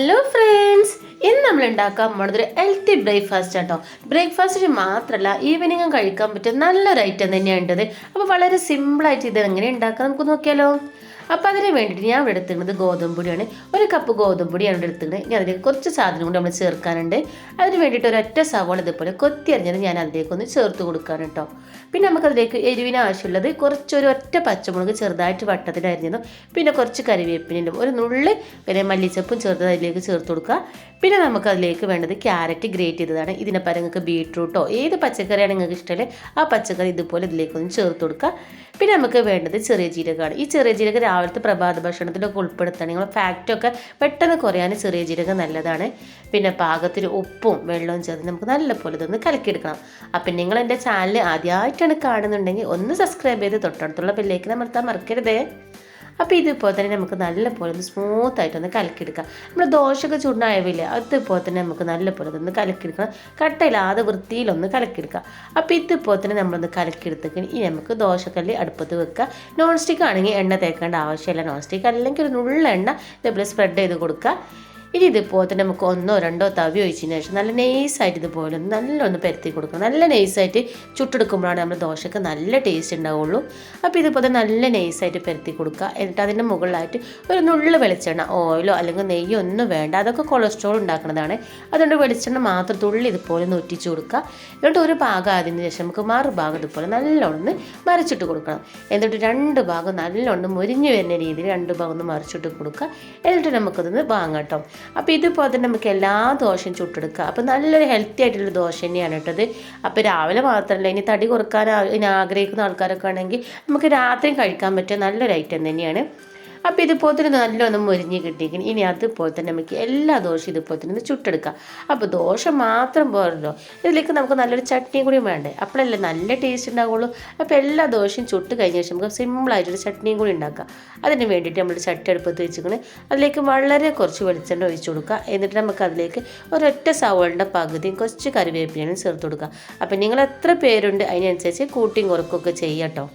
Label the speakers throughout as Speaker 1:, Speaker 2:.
Speaker 1: Hello friends, ഇന്ന് നമ്മൾ ഉണ്ടാക്കാൻ പോകുന്നത് ഹെൽത്തി ബ്രേക്ക്ഫാസ്റ്റ് ആട്ടോ. ബ്രേക്ക്ഫാസ്റ്റിന് മാത്രമല്ല ഈവനിങ്ങും കഴിക്കാൻ പറ്റിയ നല്ലൊരു ഐറ്റം തന്നെയാണ് ഉള്ളത്. അപ്പോൾ വളരെ സിമ്പിളായിട്ട് ഇത് എങ്ങനെ ഉണ്ടാക്കാം നമുക്ക് നോക്കിയാലോ. അപ്പോൾ അതിന് വേണ്ടിയിട്ട് ഞാൻ ഇവിടെ എടുത്തിരുന്നത് ഗോതമ്പ് പൊടിയാണ്. ഒരു കപ്പ് ഗോതമ്പ് പൊടിയാണ് ഇവിടെ എടുത്തിരുന്നത്. ഇനി അതിലേക്ക് കുറച്ച് സാധനം കൂടി നമ്മൾ ചേർക്കാനുണ്ട്. അതിന് വേണ്ടിയിട്ട് ഒരൊറ്റ സവാള ഇതുപോലെ കൊത്തി അരിഞ്ഞത് ഞാൻ അതിലേക്കൊന്ന് ചേർത്ത് കൊടുക്കാൻ കേട്ടോ. പിന്നെ നമുക്കതിലേക്ക് എരിവിന് ആവശ്യമുള്ളത് ഒറ്റ പച്ചമുളക് ചെറുതായിട്ട് വട്ടത്തിൽ അരിഞ്ഞതും പിന്നെ കുറച്ച് കറിവേപ്പിനും ഒരു നുള്ളി പിന്നെ മല്ലിച്ചപ്പും ചേർത്ത് അതിലേക്ക് ചേർത്ത് കൊടുക്കുക. പിന്നെ നമുക്കതിലേക്ക് വേണ്ടത് ക്യാരറ്റ് ഗ്രേറ്റ് ചെയ്തതാണ്. ഇതിനെ പകരം നിങ്ങൾക്ക് ബീട്രൂട്ടോ ഏത് പച്ചക്കറിയാണ് നിങ്ങൾക്ക് ഇഷ്ടമല്ലേ ആ പച്ചക്കറി ഇതുപോലെ ഇതിലേക്കൊന്ന് ചേർത്ത് കൊടുക്കുക. പിന്നെ നമുക്ക് വേണ്ടത് ചെറിയ ജീരകമാണ്. ഈ ചെറിയ ജീരകം രാവിലത്തെ പ്രഭാത ഭക്ഷണത്തിലൊക്കെ ഉൾപ്പെടുത്തുകയാണ്. നിങ്ങൾ ഫാക്റ്റൊക്കെ പെട്ടെന്ന് കുറയാൻ ചെറിയ ജീരകം നല്ലതാണ്. പിന്നെ പാകത്തിന് ഉപ്പും വെള്ളവും ചേർത്ത് നമുക്ക് നല്ലപോലെ ഇതൊന്ന് കലക്കിയെടുക്കണം. അപ്പം നിങ്ങൾ എൻ്റെ ചാനൽ ആദ്യമായിട്ടാണ് കാണുന്നുണ്ടെങ്കിൽ ഒന്ന് സബ്സ്ക്രൈബ് ചെയ്ത് തൊട്ടടുത്തുള്ള ബെല്ലേക്ക് അമർത്താൻ മറക്കരുതേ. അപ്പോൾ ഇതുപോലെ തന്നെ നമുക്ക് നല്ലപോലെ ഒന്ന് സ്മൂത്തായിട്ടൊന്ന് കലക്കിയെടുക്കാം. നമ്മൾ ദോശയൊക്കെ ചുണ്ടായവില്ലേ അതുപോലെ തന്നെ നമുക്ക് നല്ലപോലെ ഒന്ന് കലക്കിയെടുക്കണം. കട്ടയില്ലാതെ വൃത്തിയിലൊന്ന് കലക്കിയെടുക്കാം. അപ്പോൾ ഇതുപോലെ തന്നെ നമ്മളൊന്ന് കലക്കിയെടുത്തേക്ക് ഇനി നമുക്ക് ദോശക്കല്ല് അടുപ്പത്ത് വെക്കുക. നോൺ സ്റ്റിക്ക് ആണെങ്കിൽ എണ്ണ തേക്കേണ്ട ആവശ്യമില്ല. നോൺ സ്റ്റിക്ക് അല്ലെങ്കിൽ ഒരു നുള്ള എണ്ണ ഇതേപോലെ സ്പ്രെഡ് ചെയ്ത് കൊടുക്കുക. ഇനി ഇതുപോലെ തന്നെ നമുക്ക് 1 or 2 തവി ഒഴിച്ചതിന് ശേഷം നല്ല നൈസായിട്ട് ഇതുപോലെ നല്ലൊന്ന് പരത്തി കൊടുക്കണം. നല്ല നൈസായിട്ട് ചുട്ടെടുക്കുമ്പോഴാണ് നമ്മുടെ ദോശയ്ക്ക് നല്ല ടേസ്റ്റ് ഉണ്ടാവുള്ളൂ. അപ്പോൾ ഇതുപോലെ നല്ല നൈസായിട്ട് പരത്തി കൊടുക്കുക. എന്നിട്ട് അതിൻ്റെ മുകളിലായിട്ട് ഒരു നുള്ള വെളിച്ചെണ്ണ, ഓയിലോ അല്ലെങ്കിൽ നെയ്യോ ഒന്നും വേണ്ട, അതൊക്കെ കൊളസ്ട്രോൾ ഉണ്ടാക്കുന്നതാണ്. അതുകൊണ്ട് വെളിച്ചെണ്ണ മാത്രം തുള്ളി ഇതുപോലെ ഒന്ന് ഒറ്റിച്ച് കൊടുക്കുക. എന്നിട്ട് ഒരു ഭാഗം ആയതിന് ശേഷം നമുക്ക് മറുഭാഗം ഇതുപോലെ നല്ലോണം മറിച്ചിട്ട് കൊടുക്കണം. എന്നിട്ട് 2 ഭാഗം നല്ലോണം മുരിഞ്ഞു വരുന്ന രീതിയിൽ 2 ഭാഗം ഒന്ന് മറിച്ചിട്ട് കൊടുക്കുക. എന്നിട്ട് നമുക്കതൊന്ന് വാങ്ങാം. അപ്പോൾ ഇതുപോലെ തന്നെ നമുക്ക് എല്ലാ ദോശയും ചുട്ടെടുക്കുക. അപ്പോൾ നല്ലൊരു ഹെൽത്തി ആയിട്ടുള്ള ദോശ തന്നെയാണ് കേട്ടത്. അപ്പോൾ രാവിലെ മാത്രമല്ല, ഇനി തടി കുറക്കാൻ ആഗ്രഹിക്കുന്ന ആൾക്കാരൊക്കെ ആണെങ്കിൽ നമുക്ക് രാത്രിയും കഴിക്കാൻ പറ്റിയ നല്ലൊരു ഐറ്റം തന്നെയാണ്. അപ്പോൾ ഇതുപോലെ തന്നെ നല്ലൊന്ന് മുരിഞ്ഞ് കിട്ടിയിരിക്കണം. ഇനി അതുപോലെ തന്നെ നമുക്ക് എല്ലാ ദോശയും ഇതുപോലെ തന്നെ ചുട്ടെടുക്കാം. അപ്പോൾ ദോശ മാത്രം പോരല്ലോ, ഇതിലേക്ക് നമുക്ക് നല്ലൊരു ചട്നിയും കൂടി വേണ്ടേ, അപ്പോഴല്ലേ നല്ല ടേസ്റ്റ് ഉണ്ടാവുള്ളൂ. അപ്പോൾ എല്ലാ ദോശയും ചുട്ട് കഴിഞ്ഞ ശേഷം നമുക്ക് സിമ്പിളായിട്ടൊരു ചട്നിയും കൂടി ഉണ്ടാക്കാം. അതിന് വേണ്ടിയിട്ട് നമ്മൾ ചട്ടി അടുപ്പത്ത് വെച്ചിരിക്കുന്നത് അതിലേക്ക് വളരെ കുറച്ച് വെളിച്ചെണ്ണ ഒഴിച്ചു കൊടുക്കുക. എന്നിട്ട് നമുക്ക് അതിലേക്ക് ഒരൊറ്റ സവാളയുടെ പകുതിയും കുറച്ച് കറിവേപ്പിനും ചേർത്ത് കൊടുക്കുക. അപ്പോൾ നിങ്ങൾ എത്ര പേരുണ്ട് അതിനനുസരിച്ച് കൂട്ടിയും കുറക്കുകയൊക്കെ ചെയ്യാം കേട്ടോ.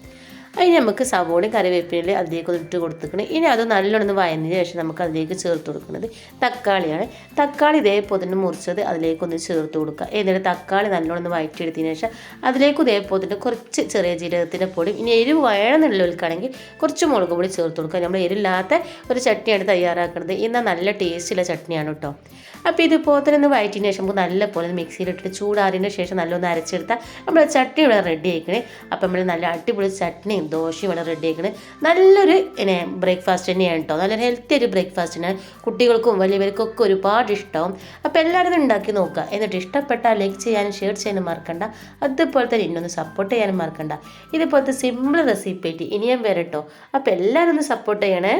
Speaker 1: അതിന് നമുക്ക് സവോളയും കറിവേപ്പില അതിലേക്ക് ഇട്ട് കൊടുത്തിക്കണം. ഇനി അത് നല്ലോണം വഴന്നതിന് ശേഷം നമുക്ക് അതിലേക്ക് ചേർത്ത് കൊടുക്കുന്നത് തക്കാളിയാണ്. തക്കാളി ഇതേപോലെ തന്നെ മുറിച്ചത് അതിലേക്കൊന്ന് ചേർത്ത് കൊടുക്കുക. എന്നിട്ട് തക്കാളി നല്ലോണം വഴറ്റിയെടുത്തതിന് ശേഷം അതിലേക്ക് ഇതേപോലെ തന്നെ കുറച്ച് ചെറിയ ജീരകത്തിൻ്റെ പൊടി, ഇനി എരിവ് വേണമെന്നുള്ളവർക്കാണെങ്കിൽ കുറച്ച് മുളക് പൊടി ചേർത്ത് കൊടുക്കുക. നമ്മൾ എരിവില്ലാത്ത ഒരു ചട്നിയാണ് തയ്യാറാക്കുന്നത്. എന്നാൽ നല്ല ടേസ്റ്റുള്ള ചട്നിയാണ് കേട്ടോ. അപ്പോൾ ഇതുപോലെ തന്നെ ഒന്ന് വഴറ്റിയതിന് ശേഷം നമുക്ക് നല്ലപോലെ മിക്സിയിലിട്ടിട്ട് ചൂടാറിയതിന് ശേഷം നല്ലൊന്ന് അരച്ചെടുത്താൽ നമ്മൾ ചട്നി ഇവിടെ റെഡി ആയിക്കണേ. അപ്പോൾ നമ്മൾ നല്ല അടിപൊളി ചട്നിയും ദോശയും ഇവിടെ റെഡി ആയിക്കണേ. നല്ലൊരു ബ്രേക്ക്ഫാസ്റ്റ് തന്നെയാണ് കേട്ടോ. നല്ലൊരു ഹെൽത്തി ഒരു ബ്രേക്ക്ഫാസ്റ്റ് തന്നെയാണ്. കുട്ടികൾക്കും വലിയവർക്കൊക്കെ ഒരുപാട് ഇഷ്ടമാവും. അപ്പോൾ എല്ലാവരും ഉണ്ടാക്കി നോക്കുക. എന്നിട്ട് ഇഷ്ടപ്പെട്ടാൽ ലൈക്ക് ചെയ്യാനും ഷെയർ ചെയ്യാനും മറക്കണ്ട. അതുപോലെ തന്നെ ഇന്നൊന്ന് സപ്പോർട്ട് ചെയ്യാനും മറക്കണ്ട. ഇതുപോലത്തെ സിമ്പിൾ റെസിപ്പി ആയിട്ട് ഇനിയും വരട്ടോ. അപ്പോൾ എല്ലാവരും ഒന്ന് സപ്പോർട്ട് ചെയ്യണേ.